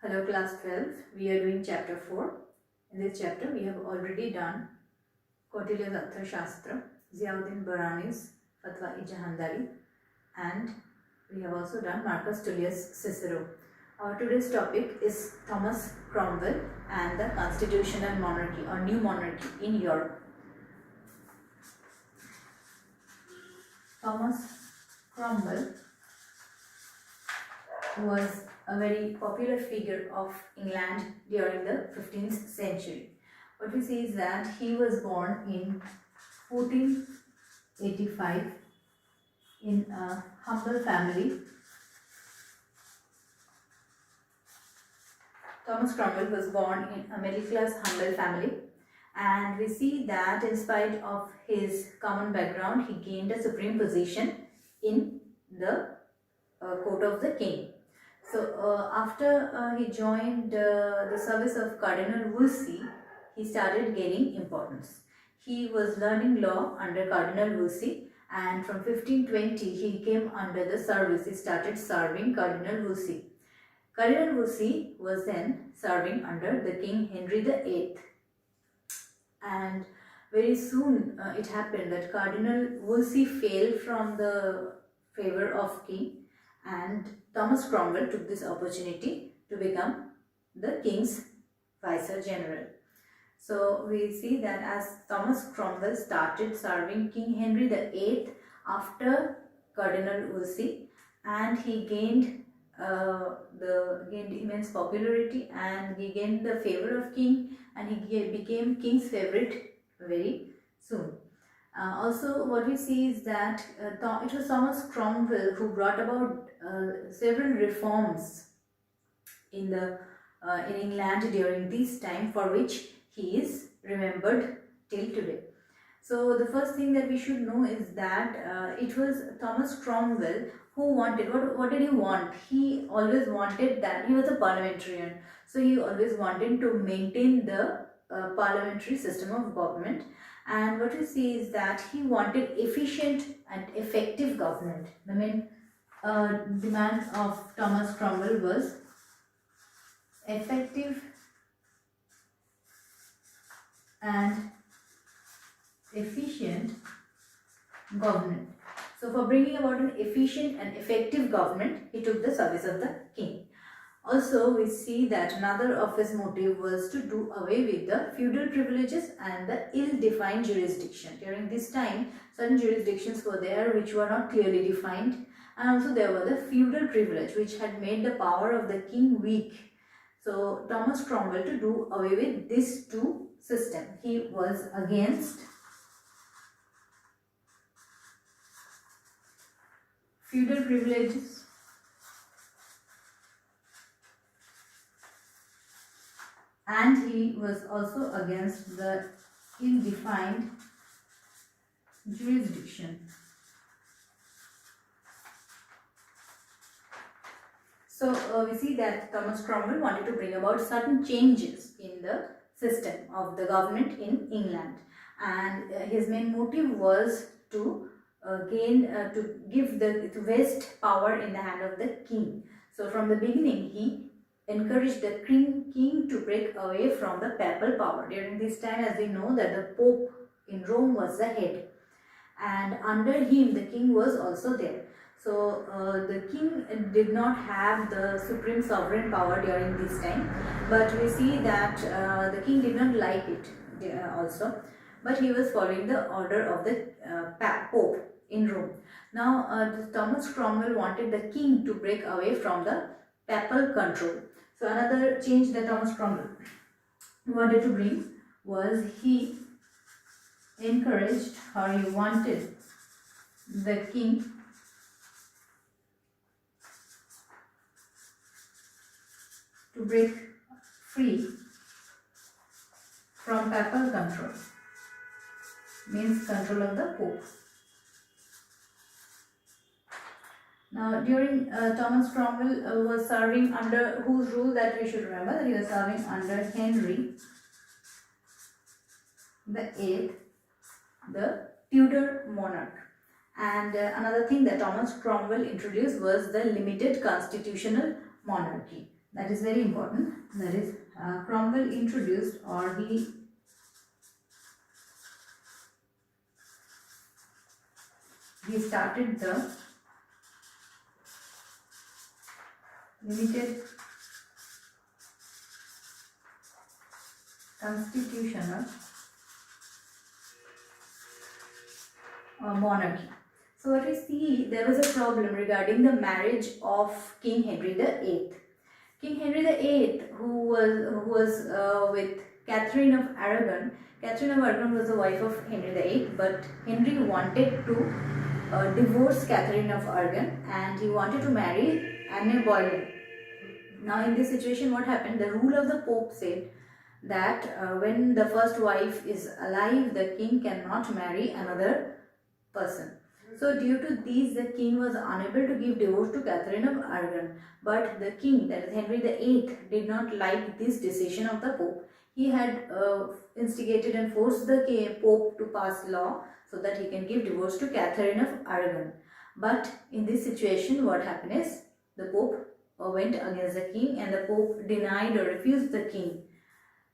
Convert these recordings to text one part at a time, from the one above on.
Hello class 12, we are doing chapter 4. In this chapter we have already done Kautilya's Arthashastra, Ziauddin Barani's Fatwa-i Jahandari, and we have also done Marcus Tullius Cicero. Our today's topic is Thomas Cromwell and the constitutional monarchy or new monarchy in Europe. Thomas Cromwell was a very popular figure of England during the 15th century. What we see is that he was born in 1485 in a humble family. Thomas Cromwell was born in a middle class humble family, and we see that in spite of his common background, he gained a supreme position in the court of the king. So after he joined the service of Cardinal Wolsey, he started gaining importance. He was learning law under Cardinal Wolsey, and from 1520 he came under the service. He started serving Cardinal Wolsey. Cardinal Wolsey was then serving under the King Henry VIII, and very soon it happened that Cardinal Wolsey fell from the favor of king, and Thomas Cromwell took this opportunity to become the king's viceroy general. So we see that as Thomas Cromwell started serving King Henry VIII after Cardinal Wolsey, and he gained immense popularity, and he gained the favor of king, and he became king's favorite very soon. Also, what we see is that it was Thomas Cromwell who brought about several reforms in England during this time, for which he is remembered till today. So the first thing that we should know is that it was Thomas Cromwell who wanted, what did he want? He always wanted that, he was a parliamentarian, so he always wanted to maintain the parliamentary system of government. And what we see is that he wanted efficient and effective government. The main demand of Thomas Cromwell was effective and efficient government. So for bringing about an efficient and effective government, he took the service of the king. Also, we see that another of his motive was to do away with the feudal privileges and the ill-defined jurisdiction. During this time, certain jurisdictions were there which were not clearly defined, and also there were the feudal privilege which had made the power of the king weak. So Thomas Cromwell, to do away with these two systems, he was against feudal privileges and he was also against the ill-defined jurisdiction. So we see that Thomas Cromwell wanted to bring about certain changes in the system of the government in England, and his main motive was to give the vest power in the hand of the king. So from the beginning he encouraged the king to break away from the papal power. During this time, as we know, that the Pope in Rome was the head, and under him the king was also there. So the king did not have the supreme sovereign power during this time, but we see that the king did not like it also, but he was following the order of the Pope in Rome. Now Thomas Cromwell wanted the king to break away from the papal control. So another change that Thomas Cromwell wanted to bring was he encouraged, or he wanted the king to break free from papal control, means control of the Pope. Now during Thomas Cromwell was serving under whose rule, that we should remember that he was serving under Henry VIII, the Tudor monarch. And another thing that Thomas Cromwell introduced was the limited constitutional monarchy. That is very important. That is, Cromwell introduced, or he started the limited constitutional monarchy. So what we see, there was a problem regarding the marriage of King Henry VIII. King Henry VIII, who was with Catherine of Aragon. Catherine of Aragon was the wife of Henry VIII, but Henry wanted to divorce Catherine of Aragon, and he wanted to marry Anne Boleyn. Now, in this situation, what happened? The rule of the Pope said that when the first wife is alive, the king cannot marry another person. So due to these, the king was unable to give divorce to Catherine of Aragon. But the king, that is Henry VIII, did not like this decision of the Pope. He had instigated and forced the Pope to pass law so that he can give divorce to Catherine of Aragon. But in this situation, what happened is, the Pope went against the king, and the Pope denied or refused the king.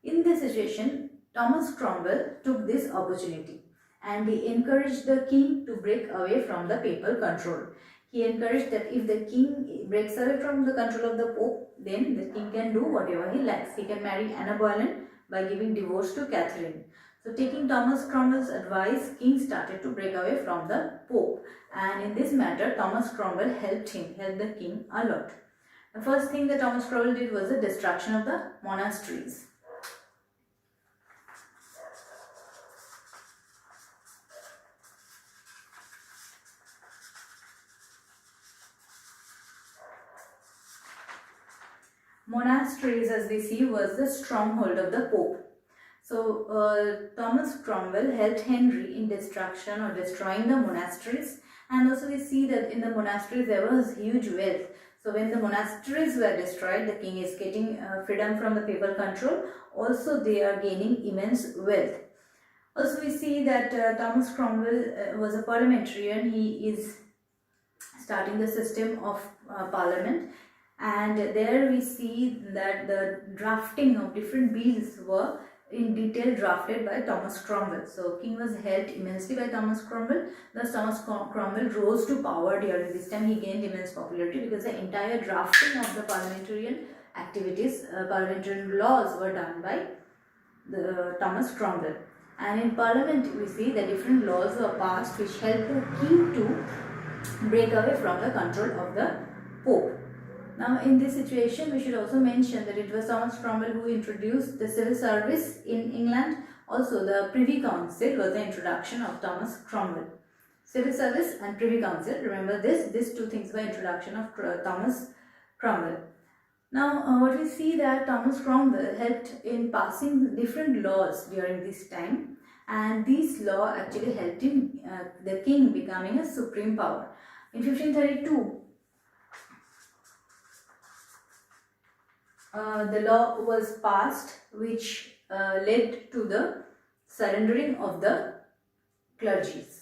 In this situation, Thomas Cromwell took this opportunity, and he encouraged the king to break away from the papal control. He encouraged that if the king breaks away from the control of the Pope, then the king can do whatever he likes. He can marry Anne Boleyn by giving divorce to Catherine. So taking Thomas Cromwell's advice, king started to break away from the Pope. And in this matter, Thomas Cromwell helped the king a lot. The first thing that Thomas Cromwell did was the destruction of the monasteries. Monasteries, as we see, was the stronghold of the Pope. So Thomas Cromwell helped Henry in destruction or destroying the monasteries, and also we see that in the monasteries there was huge wealth. So when the monasteries were destroyed, the king is getting freedom from the papal control. Also they are gaining immense wealth. Also we see that Thomas Cromwell was a parliamentarian. He is starting the system of parliament. And there we see that the drafting of different bills were in detail drafted by Thomas Cromwell. So king was helped immensely by Thomas Cromwell. Thus Thomas Cromwell rose to power during this time. He gained immense popularity because the entire drafting of the parliamentarian activities, parliamentarian laws were done by Thomas Cromwell. And in parliament we see that different laws were passed which helped the king to break away from the control of the Pope. Now in this situation, we should also mention that it was Thomas Cromwell who introduced the civil service in England. Also the Privy Council was the introduction of Thomas Cromwell. Civil service and Privy Council, remember this, these two things were introduction of Thomas Cromwell. Now what we see that Thomas Cromwell helped in passing different laws during this time, and these laws actually helped in the king becoming a supreme power. In 1532, the law was passed which led to the surrendering of the clergies.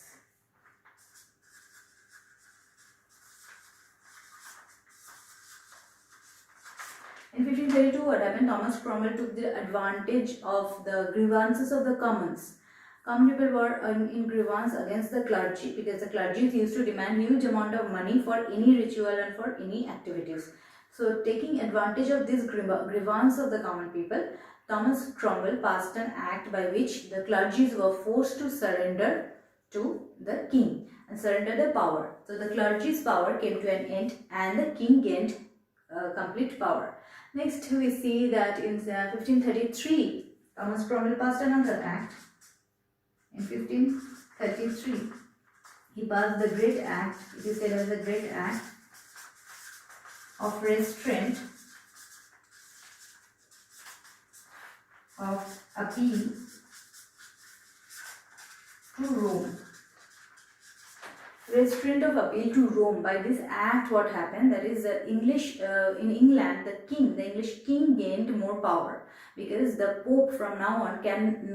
In 1532, what happened? Thomas Cromwell took the advantage of the grievances of the commons. Common people were in grievance against the clergy because the clergy used to demand huge amount of money for any ritual and for any activities. So taking advantage of this grievance of the common people, Thomas Cromwell passed an act by which the clergies were forced to surrender to the king and surrender the power. So the clergy's power came to an end and the king gained complete power. Next we see that in 1533, Thomas Cromwell passed another act. In 1533, he passed the Great Act. It is said as the Great Act of restraint of appeal to Rome. Restraint of appeal to Rome. By this act, what happened? That is, English in England, the English king gained more power because the Pope from now on can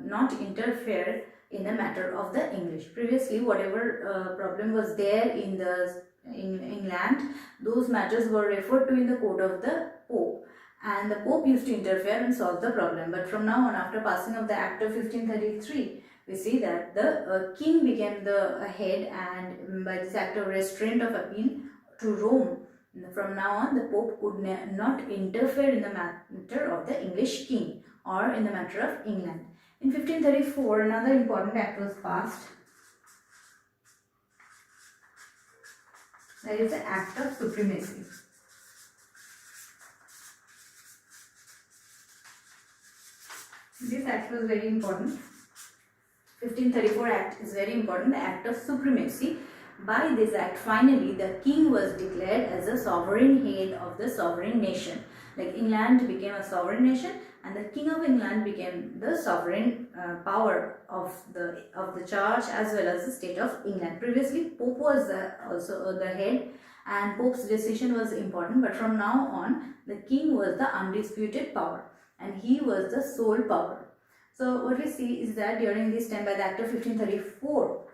not interfere in the matter of the English. Previously, whatever problem was there in the England, those matters were referred to in the court of the Pope, and the Pope used to interfere and solve the problem. But from now on, after passing of the Act of 1533, we see that the king became the head, and by this act of restraint of appeal to Rome, from now on the Pope could not interfere in the matter of the English king or in the matter of England. In 1534, another important act was passed. That is the Act of Supremacy. This act was very important. 1534 Act is very important, the Act of Supremacy. By this act, finally, the king was declared as a sovereign head of the sovereign nation. Like England became a sovereign nation, and the King of England became the sovereign power of the church as well as the state of England. Previously, Pope was also the head, and Pope's decision was important. But from now on, the king was the undisputed power, and he was the sole power. So what we see is that during this time, by the Act of 1534,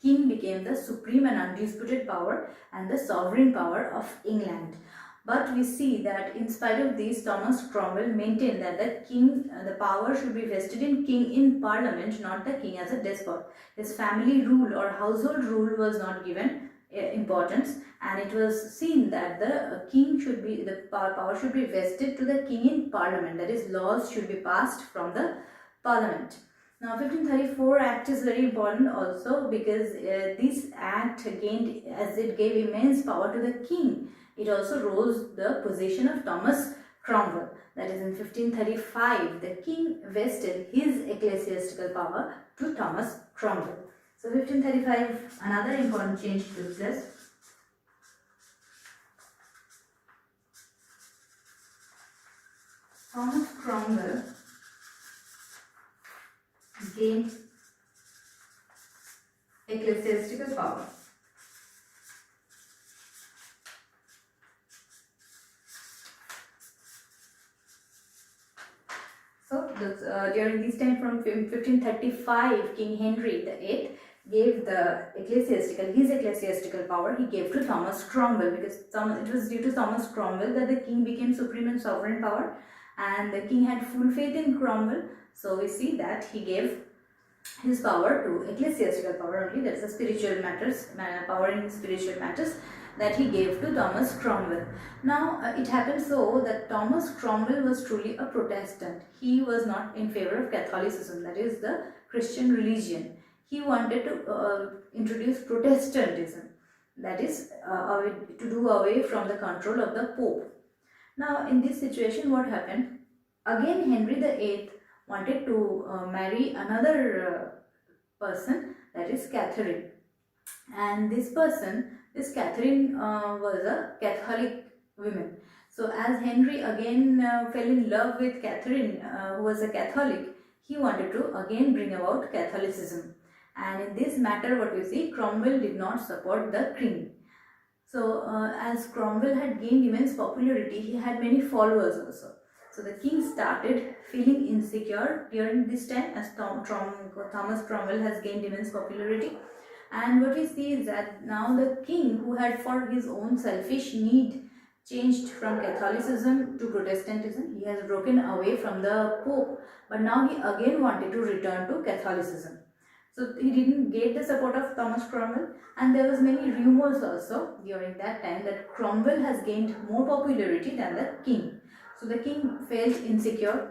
king became the supreme and undisputed power and the sovereign power of England. But we see that in spite of this, Thomas Cromwell maintained that the power should be vested in king in parliament, not the king as a despot. His family rule or household rule was not given importance, and it was seen that the power should be vested to the king in parliament. That is, laws should be passed from the parliament. Now, 1534 Act is very important also because this act gained, as it gave immense power to the king, it also rose the position of Thomas Cromwell. That is, in 1535, the king vested his ecclesiastical power to Thomas Cromwell. So, 1535, another important change took place. Thomas Cromwell gained ecclesiastical power. So during this time, from 1535, King Henry VIII gave his ecclesiastical power. He gave to Thomas Cromwell, because it was due to Thomas Cromwell that the king became supreme and sovereign power, and the king had full faith in Cromwell. So we see that he gave his power to ecclesiastical power only, that's the spiritual matters, power in spiritual matters, that he gave to Thomas Cromwell. Now it happened so that Thomas Cromwell was truly a Protestant. He was not in favor of Catholicism, that is the Christian religion. He wanted to introduce Protestantism, that is to do away from the control of the Pope. Now in this situation, what happened? Again, Henry VIII wanted to marry another person, that is Catherine. And this Catherine was a Catholic woman. So as Henry again fell in love with Catherine, who was a Catholic, he wanted to again bring about Catholicism. And in this matter, what we see, Cromwell did not support the king. So as Cromwell had gained immense popularity, he had many followers also. So the king started feeling insecure during this time, as Thomas Cromwell has gained immense popularity. And what we see is that now the king, who had for his own selfish need changed from Catholicism to Protestantism, he has broken away from the Pope, but now he again wanted to return to Catholicism. So he didn't get the support of Thomas Cromwell, and there was many rumors also during that time that Cromwell has gained more popularity than the king. So the king felt insecure.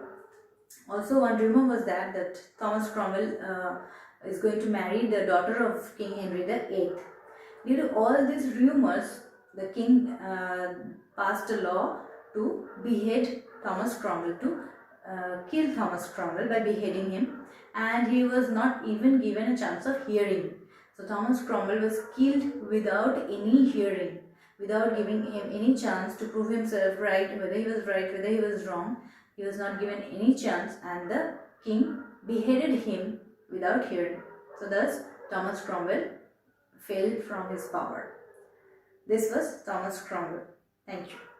Also, one rumor was that Thomas Cromwell is going to marry the daughter of King Henry VIII. Due to all these rumors, the king passed a law to behead Thomas Cromwell, to kill Thomas Cromwell by beheading him, and he was not even given a chance of hearing. So Thomas Cromwell was killed without any hearing, without giving him any chance to prove himself right, whether he was right, whether he was wrong. He was not given any chance, and the king beheaded him without hearing. So thus Thomas Cromwell fell from his power. This was Thomas Cromwell. Thank you.